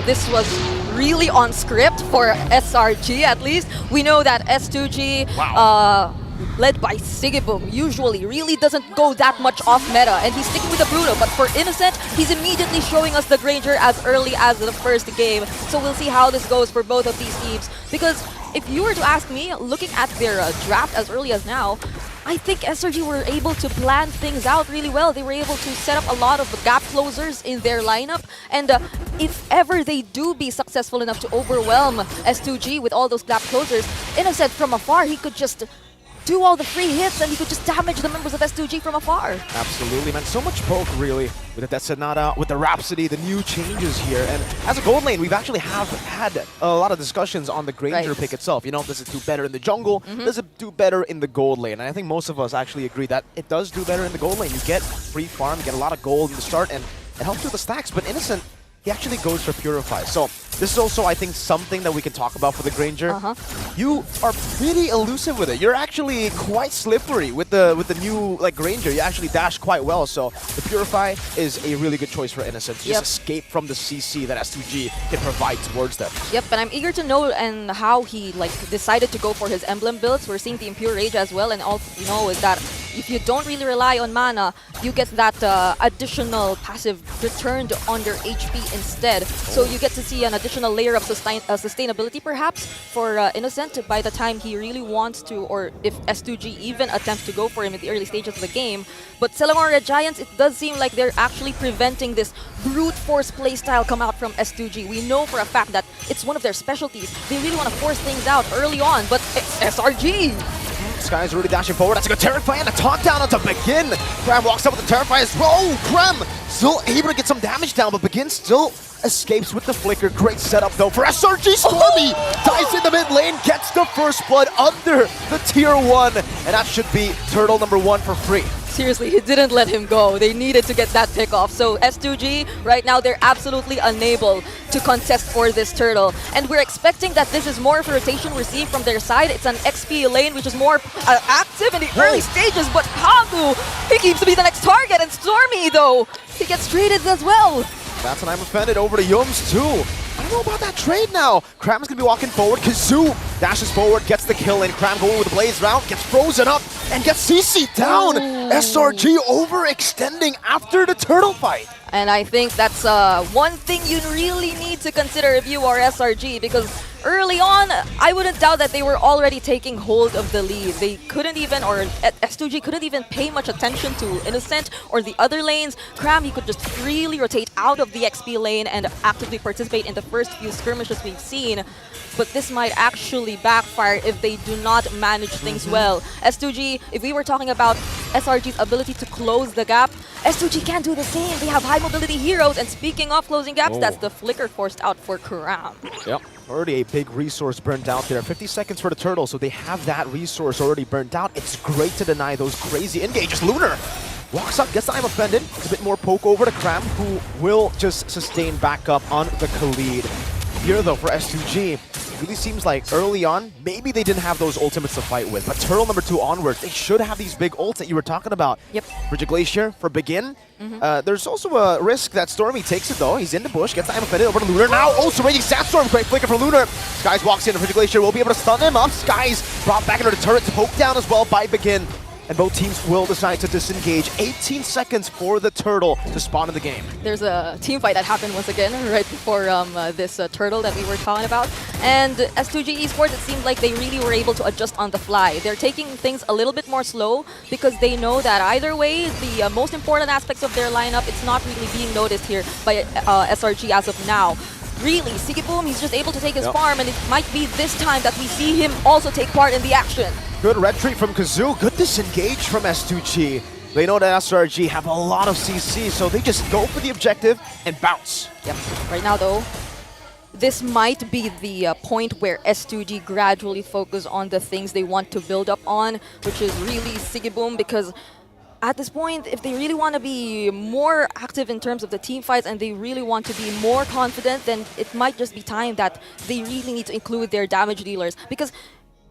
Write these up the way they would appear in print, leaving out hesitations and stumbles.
This was really on script for SRG at least. We know that S2G, led by Sigibum, usually really doesn't go that much off meta, and he's sticking with the Bruno. But for Innocent, he's immediately showing us the Granger as early as the first game. So we'll see how this goes for both of these teams. Because if you were to ask me, looking at their draft as early as now, I think SRG were able to plan things out really well. They were able to set up a lot of gap closers in their lineup. And if ever they do be successful enough to overwhelm S2G with all those gap closers, Innocent from afar, he could just do all the free hits and he could just damage the members of S2G from afar. Absolutely, man. So much poke, really, with the Detonata, with the Rhapsody, the new changes here. And as a gold lane, we've actually had a lot of discussions on the Granger pick itself. You know, does it do better in the jungle? Does it do better in the gold lane? And I think most of us actually agree that it does do better in the gold lane. You get free farm, you get a lot of gold in the start, and it helps with the stacks. But Innocent, he actually goes for Purify. So this is also, I think, something that we can talk about for the Granger. You are pretty elusive with it. You're actually quite slippery with the new Granger. You actually dash quite well. So the Purify is a really good choice for Innocent to just escape from the CC that S2G can provide towards them. Yep, and I'm eager to know and how he decided to go for his emblem builds. We're seeing the Impure Rage as well, and all you know is that if you don't really rely on mana, you get that additional passive returned on your HP instead. So you get to see an additional layer of sustainability perhaps for Innocent by the time he really wants to, or if S2G even attempts to go for him in the early stages of the game. But Selangor Red Giants, it does seem like they're actually preventing this brute force playstyle come out from S2G. We know for a fact that it's one of their specialties. They really want to force things out early on, but it's SRG! Sky is really dashing forward. That's a good Terrify and a taunt down onto Begin. Kramm walks up with the Terrify as well. Oh, Kramm still able to get some damage down, but Begin still escapes with the Flicker. Great setup though for SRG. Stormie dives in the mid lane, gets the first blood under the tier 1, and that should be turtle number 1 for free. Seriously, he didn't let him go. They needed to get that pick off. So S2G, right now, they're absolutely unable to contest for this turtle. And we're expecting that this is more of a rotation we're seeing from their side. It's an XP lane, which is more active in the early stages. But pagu, he keeps to be the next target. And Stormie, though, he gets traded as well. That's an I'm offended over to Yums, too. I don't know about that trade now. Kramm's gonna be walking forward. Kazue dashes forward, gets the kill in. Kramm going with the Blaze round, gets frozen up, and gets CC down. SRG overextending after the turtle fight. And I think that's one thing you really need to consider if you are SRG, because early on, I wouldn't doubt that they were already taking hold of the lead. They couldn't even, or S2G couldn't even pay much attention to Innocent or the other lanes. Kramm, he could just freely rotate out of the XP lane and actively participate in the first few skirmishes we've seen. But this might actually backfire if they do not manage things well. S2G, if we were talking about SRG's ability to close the gap, S2G can't do the same. They have high mobility heroes, and speaking of closing gaps, that's the Flicker forced out for Kramm. Yep, already a big resource burnt out there. 50 seconds for the turtle, so they have that resource already burnt out. It's great to deny those crazy engages. Lunar walks up, gets the I'm offended. It's a bit more poke over to Kramm, who will just sustain back up on the Khalid. Here though for S2G, it really seems like early on, maybe they didn't have those ultimates to fight with, but turtle number 2 onwards, they should have these big ults that you were talking about. Yep. Bridge Glacier for Begin. There's also a risk that Stormie takes it though. He's in the bush, gets the I'm offended over to Lunar. Now also Raging Sandstorm, great flicker for Lunar. Skies walks in, Bridge Glacier will be able to stun him up. Skies brought back into the turret, poked down as well by Begin. And both teams will decide to disengage. 18 seconds for the turtle to spawn in the game. There's a team fight that happened once again right before this turtle that we were talking about. And S2G Esports, it seemed like they really were able to adjust on the fly. They're taking things a little bit more slow because they know that either way, the most important aspects of their lineup, it's not really being noticed here by SRG as of now. Really, Sigibum, he's just able to take his farm, and it might be this time that we see him also take part in the action. Good red treat from Kazue, good disengage from S2G. They know that SRG have a lot of CC, so they just go for the objective and bounce. Yep. Right now, though, this might be the point where S2G gradually focus on the things they want to build up on, which is really Sigibum, because at this point, if they really want to be more active in terms of the team fights and they really want to be more confident, then it might just be time that they really need to include their damage dealers. Because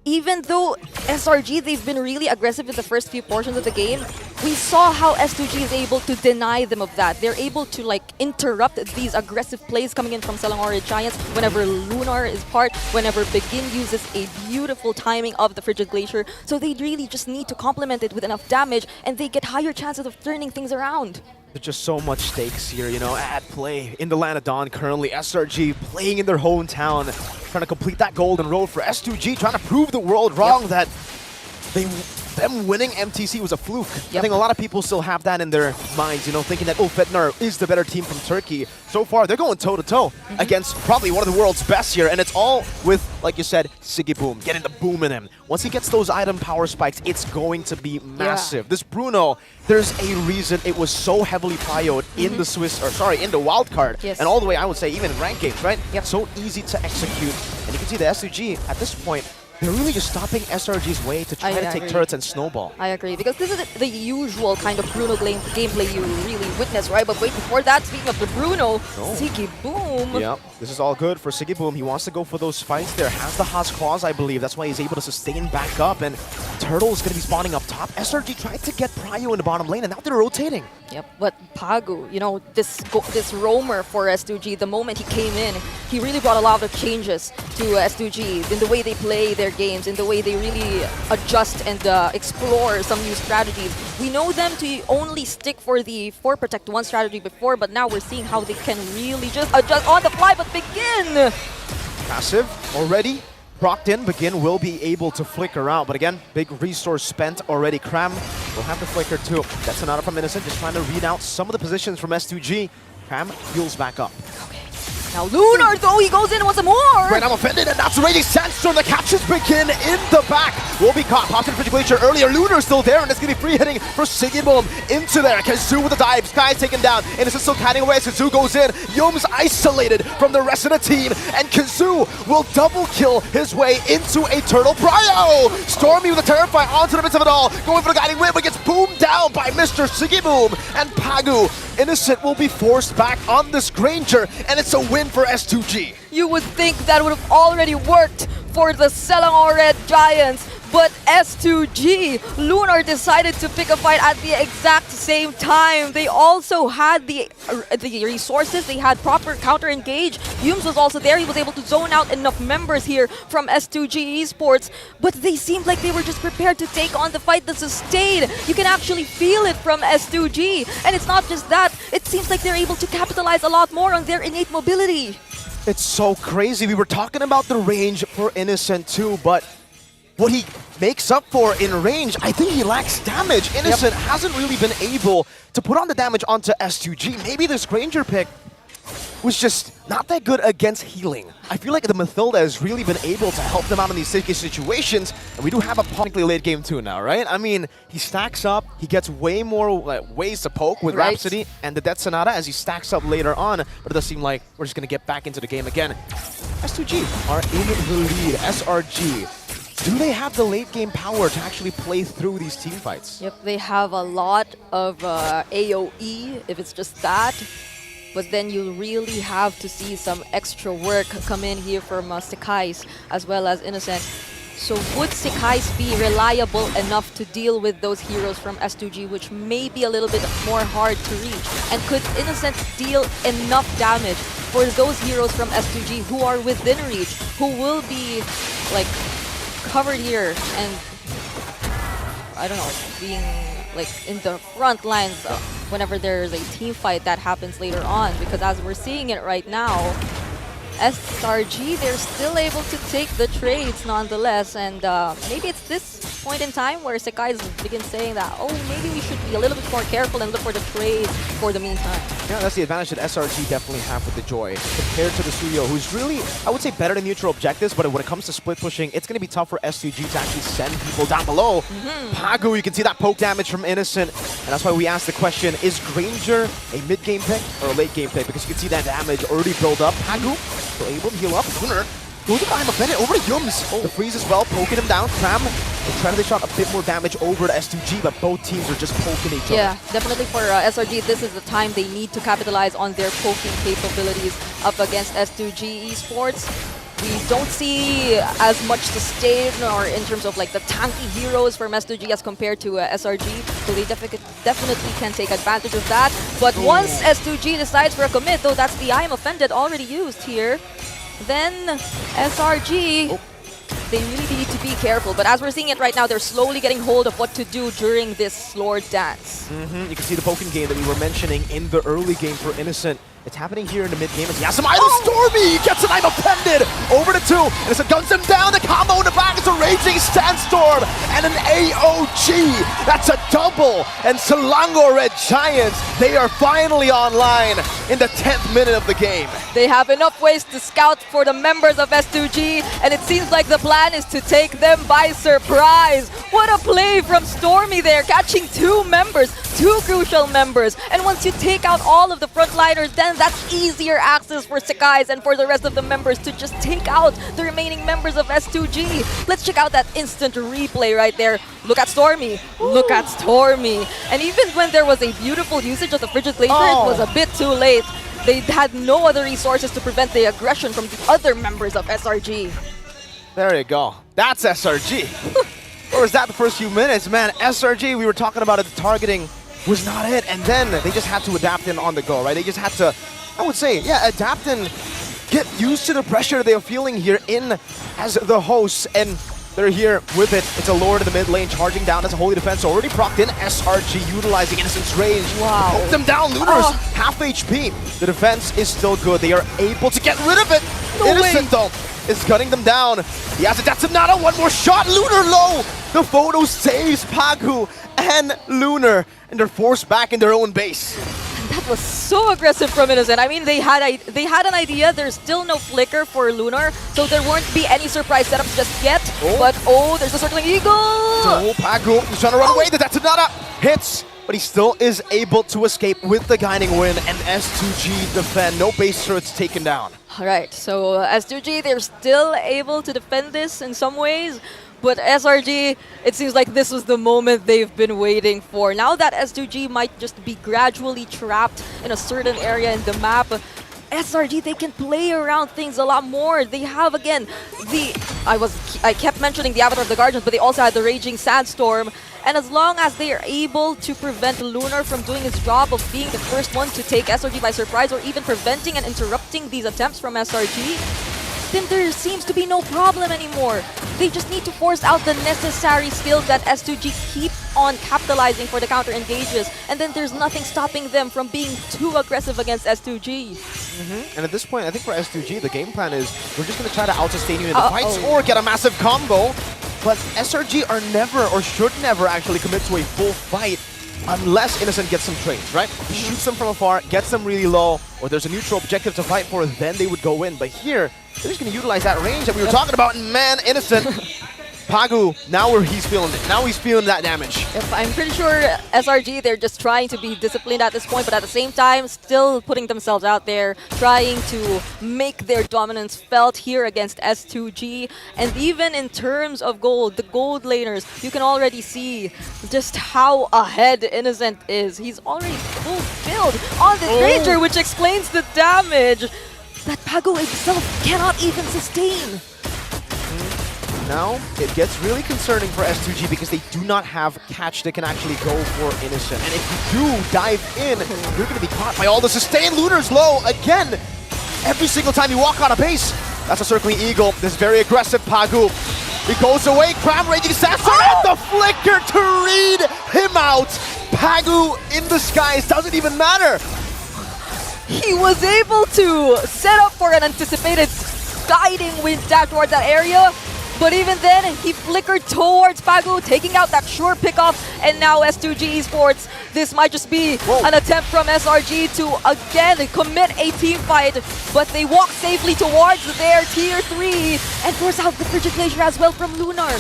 even though SRG, they've been really aggressive in the first few portions of the game, we saw how S2G is able to deny them of that. They're able to like interrupt these aggressive plays coming in from Selangor Giants whenever Lunar is part, whenever Begin uses a beautiful timing of the Frigid Glacier. So they really just need to complement it with enough damage and they get higher chances of turning things around. There's just so much stakes here, you know, at play in the Land of Dawn currently. SRG playing in their hometown, trying to complete that golden road for S2G, trying to prove the world wrong that them winning MTC was a fluke. I think a lot of people still have that in their minds, you know, thinking that Fetnar is the better team from Turkey. So far, they're going toe-to-toe against probably one of the world's best here, and it's all with, like you said, sigibum, getting the boom in him. Once he gets those item power spikes, it's going to be massive. This Bruno, there's a reason it was so heavily prioed in the in the wildcard, and all the way, I would say, even in ranked games, right? So easy to execute, and you can see the S2G at this point, they're really just stopping SRG's way to try to take turrets and snowball. I agree, because this is the usual kind of Bruno gameplay you really witness, right? But wait, before that, speaking of the Bruno, sigibum. Yep, this is all good for sigibum. He wants to go for those fights there. Has the Haas Claws, I believe. That's why he's able to sustain back up. And Turtle is going to be spawning up top. SRG tried to get Prio in the bottom lane, and now they're rotating. Yep, but Pagu, you know, this roamer for S2G, the moment he came in, he really brought a lot of changes to S2G in the way they play their games, in the way they really adjust and explore some new strategies. We know them to only stick for the 4 Protect 1 strategy before, but now we're seeing how they can really just adjust on the fly, but Begin! Passive already. Procced in, Begin will be able to flicker out, but again, big resource spent already. Kramm will have the flicker too. That's another from Innocent, just trying to read out some of the positions from S2G. Kramm heals back up. Now Lunar, though, he goes in once more! Right, I'm offended, and that's Raging Sandstorm that catches Begin in the back. Will be caught. Pops in Frigid Glacier earlier. Lunar's still there, and it's going to be free hitting for sigibum into there. Kazue with the dive. Sky's taken down, and it's still catting away as Kazue goes in. Yum's isolated from the rest of the team, and Kazue will double kill his way into a Turtle Prio. Stormie with a Terrify onto the midst of it all. Going for the guiding whip, but gets boomed down by Mr. Sigibum, and Pagu. Innocent will be forced back on this Granger, and it's a win for S2G. You would think that would have already worked for the Selangor Red Giants, but S2G, Lunar decided to pick a fight at the exact same time. They also had the resources, they had proper counter engage. Yums was also there, he was able to zone out enough members here from S2G Esports, but they seemed like they were just prepared to take on the fight that sustained. You can actually feel it from S2G, and it's not just that, it seems like they're able to capitalize a lot more on their innate mobility. It's so crazy. We were talking about the range for Innocent too, but what he makes up for in range, I think he lacks damage. Innocent hasn't really been able to put on the damage onto S2G. Maybe this Granger pick was just not that good against healing. I feel like the Mathilda has really been able to help them out in these sticky situations, and we do have a technically late game too now, right? I mean, he stacks up, he gets way more ways to poke with Rhapsody and the Death Sonata as he stacks up later on, but it does seem like we're just going to get back into the game again. S2G are in the lead. SRG, do they have the late game power to actually play through these team fights? Yep, they have a lot of AoE, if it's just that. But then you really have to see some extra work come in here from Sekyss as well as Innocent. So would Sekyss be reliable enough to deal with those heroes from S2G, which may be a little bit more hard to reach? And could Innocent deal enough damage for those heroes from S2G who are within reach, who will be like covered here and, I don't know, being like in the front lines whenever there's a team fight that happens later on? Because as we're seeing it right now, SRG, they're still able to take the trades nonetheless, and maybe it's this point in time where Sekyss begins saying that, oh, maybe we should be a little bit more careful and look for the trades for the meantime. Yeah, that's the advantage that SRG definitely have with the Joy compared to the Studio, who's really, I would say, better than neutral objectives, but when it comes to split pushing, it's going to be tough for S2G to actually send people down below. Pagu, you can see that poke damage from Innocent, and that's why we asked the question, is Granger a mid-game pick or a late-game pick? Because you can see that damage already build up. Pagu still able to heal up. Lunar goes behind Offended over to Yums. The freeze as well, poking him down. Kramm will try to shot a bit more damage over to S2G, but both teams are just poking each other. Yeah, definitely for SRG, this is the time they need to capitalize on their poking capabilities up against S2G Esports. We don't see as much sustain or in terms of like the tanky heroes from S2G as compared to SRG, so they definitely can take advantage of that. But once S2G decides for a commit, though that's the I am offended already used here, then SRG, they really need to be careful. But as we're seeing it right now, they're slowly getting hold of what to do during this slower dance. You can see the poking game that we were mentioning in the early game for Innocent. It's happening here in the mid-game. It's Yasamai the Stormie gets an I'm offended over to 2. Innocent guns him down. The combo in the back. It's a Raging Sandstorm and an AOG. That's a double. And Selangor Red Giants, they are finally online in the 10th minute of the game. They have enough ways to scout for the members of S2G, and it seems like the plan is to take them by surprise. What a play from Stormie there, catching 2 members, 2 crucial members. And once you take out all of the frontliners, then that's easier access for Sekyss and for the rest of the members to just take out the remaining members of S2G. Let's check out that instant replay right there. Look at Stormie. Look at Stormie. And even when there was a beautiful usage of the Frigid Glacier, it was a bit too late. They had no other resources to prevent the aggression from the other members of SRG. There you go. That's SRG. Or was that the first few minutes? Man, SRG, we were talking about it, the targeting was not it. And then they just had to adapt in on the go, right? They just had to, I would say, yeah, adapt and get used to the pressure they're feeling here in as the hosts. And they're here with it. It's a Lord in the mid lane charging down as a holy defense. Already procced in. SRG utilizing Innocent's range. Wow. Poke them down. Lunar's half HP. The defense is still good. They are able to get rid of it. No Innocent, though, is cutting them down. He has a Datsunada. One more shot. Lunar low. The photo saves Pagu and Lunar. And they're forced back in their own base. That was so aggressive from Innocent. I mean, they had an idea. There's still no flicker for Lunar, so there won't be any surprise setups just yet. But there's a circling eagle. So Pagu is trying to run away. The Datsunada hits, but he still is able to escape with the guiding win. And S2G defend. No base turrets taken down. All right, so S2G, they're still able to defend this in some ways. But SRG, it seems like this was the moment they've been waiting for. Now that S2G might just be gradually trapped in a certain area in the map, SRG, they can play around things a lot more. They have, again, I kept mentioning the Avatar of the Guardians, but they also had the Raging Sandstorm. And as long as they are able to prevent Lunar from doing his job of being the first one to take SRG by surprise, or even preventing and interrupting these attempts from SRG, then there seems to be no problem anymore. They just need to force out the necessary skills that S2G keep on capitalizing for the counter engages, and then there's nothing stopping them from being too aggressive against S2G. And at this point, I think for S2G, the game plan is we're just going to try to out-sustain you in the fights or get a massive combo. But SRG are never, or should never actually commit to a full fight unless Innocent gets some trades, right? Shoots them from afar, gets them really low, or there's a neutral objective to fight for, then they would go in. But here, they're just going to utilize that range that we were talking about, and man, Innocent, Pagu, now he's feeling it. Now he's feeling that damage. Yep, I'm pretty sure SRG, they're just trying to be disciplined at this point, but at the same time, still putting themselves out there, trying to make their dominance felt here against S2G. And even in terms of gold, the gold laners, you can already see just how ahead Innocent is. He's already fulfilled on this Ranger, which explains the damage that Pagu itself cannot even sustain. Now, it gets really concerning for S2G because they do not have catch that can actually go for Innocent. And if you do dive in, you're going to be caught by all the sustain. Lunar's low again. Every single time you walk on a base, that's a circling eagle. This very aggressive Pagu. He goes away. Kramm Raging Sandstorm and the flicker to read him out. Pagu in the skies doesn't even matter. He was able to set up for an anticipated guiding wind dash towards that area. But even then, he flickered towards Pagu, taking out that sure pickoff, and now S2G Esports, this might just be an attempt from SRG to again commit a team fight, but they walk safely towards their tier 3 and force out the Frigid Glacier as well from Lunar.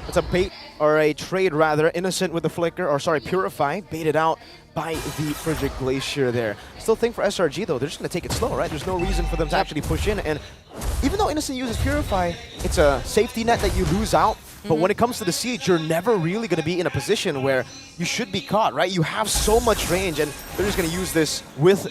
It's a bait, or a trade rather, Innocent with the flicker, or sorry, Purify, baited out by the Frigid Glacier there. Still think for SRG though, they're just going to take it slow, right? There's no reason for them to actually push in, and even though Innocent uses Purify, it's a safety net that you lose out, but when it comes to the siege, you're never really going to be in a position where you should be caught, right? You have so much range, and they're just going to use this with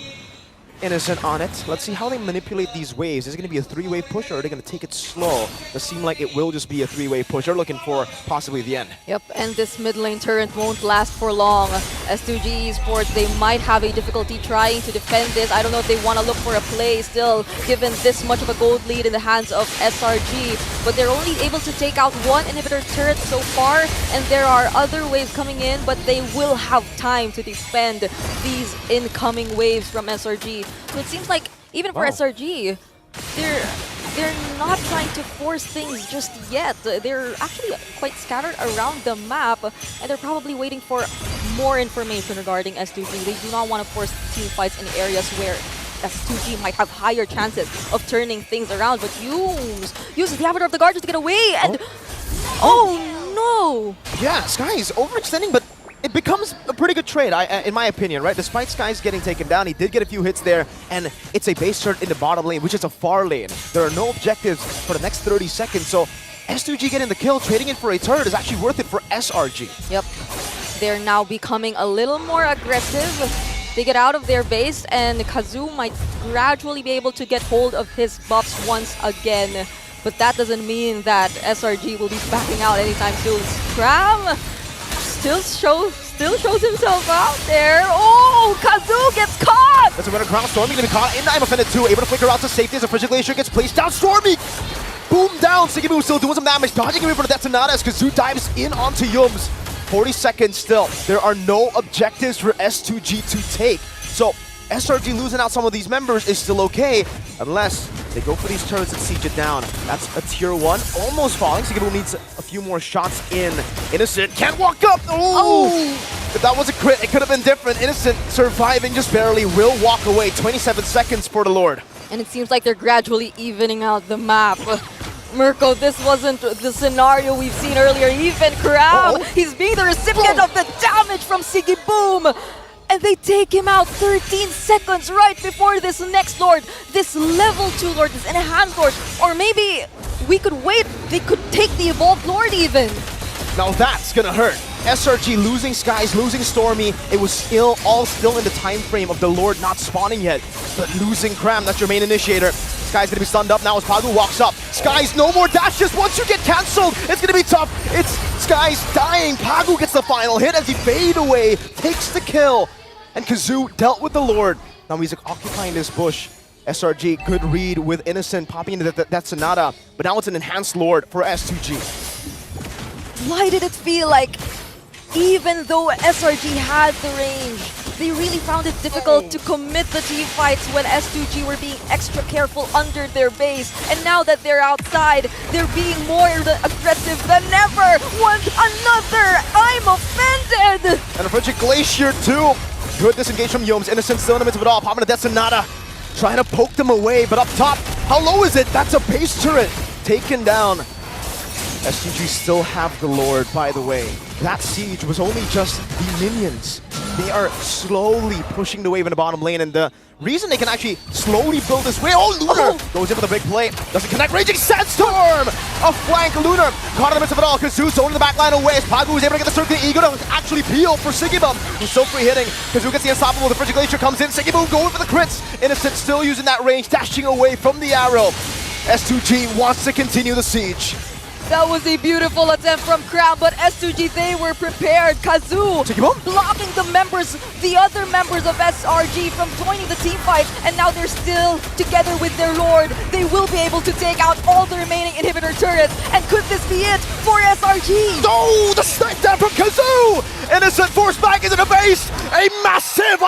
Innocent on it. Let's see how they manipulate these waves. Is it going to be a three-wave push, or are they going to take it slow? It seems like it will just be a three-wave push. They're looking for possibly the end. Yep, and this mid lane turret won't last for long. S2G Esports, they might have a difficulty trying to defend this. I don't know if they want to look for a play still, given this much of a gold lead in the hands of SRG. But they're only able to take out one inhibitor turret so far, and there are other waves coming in, but they will have time to defend these incoming waves from SRG. So it seems like even for SRG, they're not trying to force things just yet. They're actually quite scattered around the map, and they're probably waiting for more information regarding S2G. They do not want to force team fights in areas where S2G might have higher chances of turning things around, but Yumes uses the Avatar of the Guardians to get away, and oh no! Yeah, Sky's overextending, but it becomes a pretty good trade, in my opinion, right? Despite Sky's getting taken down, he did get a few hits there, and it's a base turret in the bottom lane, which is a far lane. There are no objectives for the next 30 seconds, so S2G getting the kill, trading it for a turret is actually worth it for SRG. Yep. They're now becoming a little more aggressive. They get out of their base, and Kazue might gradually be able to get hold of his buffs once again. But that doesn't mean that SRG will be backing out anytime soon. Kramm still shows himself out there. Oh, Kazue gets caught! That's a winner crown. Stormie gonna be caught in time offended too. Able to flicker out to safety as a Frigid Glacier gets placed down. Stormie! Boom down. Sigibum still doing some damage. Dodging away from the Detonata as Kazue dives in onto Yums. 40 seconds still. There are no objectives for S2G to take. So SRG losing out some of these members is still okay, unless they go for these turrets and siege it down. That's a tier 1, almost falling. Sigibum needs a few more shots in. Innocent can't walk up. Oh! If that was a crit, it could have been different. Innocent surviving just barely, will walk away. 27 seconds for the Lord. And it seems like they're gradually evening out the map. Mirko, this wasn't the scenario we've seen earlier. Even Kramm, he's being the recipient of the damage from Sigibum. And they take him out 13 seconds right before this next Lord, this level 2 Lord, this enhanced Lord. Or maybe we could wait, they could take the evolved Lord even. Now that's gonna hurt. SRG losing Skies, losing Stormie. It was all still in the time frame of the Lord not spawning yet. But losing Kramm, that's your main initiator. Sky's gonna be stunned up now as Pagu walks up. Sky's no more dashes. Once you get cancelled, it's gonna be tough. It's Sky's dying. Pagu gets the final hit as he fade away, takes the kill. And Kazue dealt with the Lord. Now he's occupying this bush. SRG, good read with Innocent popping into that Sonata. But now it's an enhanced Lord for S2G. Why did it feel like, even though SRG had the range, they really found it difficult to commit the team fights when S2G were being extra careful under their base. And now that they're outside, they're being more aggressive than ever. One another! I'm offended! And a Frigid Glacier too. Good disengage from Yums. Innocent still in the midst of it all. Popping a Death Sonata. Trying to poke them away, but up top, how low is it? That's a base turret. Taken down. S2G still have the Lord, by the way. That siege was only just the minions. They are slowly pushing the wave in the bottom lane, and the reason they can actually slowly build this way. Oh, Lunar goes in for the big play. Doesn't connect. Raging Sandstorm! A flank. Lunar caught in the midst of it all. Kazue zoning the back line away as Pagu is able to get the circuit eagle to actually peel for Sigibum, who's so free hitting. Kazue gets the unstoppable. The Frigid Glacier comes in. Sigibum going for the crits. Innocent still using that range, dashing away from the arrow. S2G wants to continue the siege. That was a beautiful attempt from Kramm, but S2G, they were prepared. Kazue blocking the other members of SRG from joining the team fight, and now they're still together with their Lord. They will be able to take out all the remaining inhibitor turrets, and could this be it for SRG? Oh, the snipe down from Kazue! Innocent forced back into the base! A massive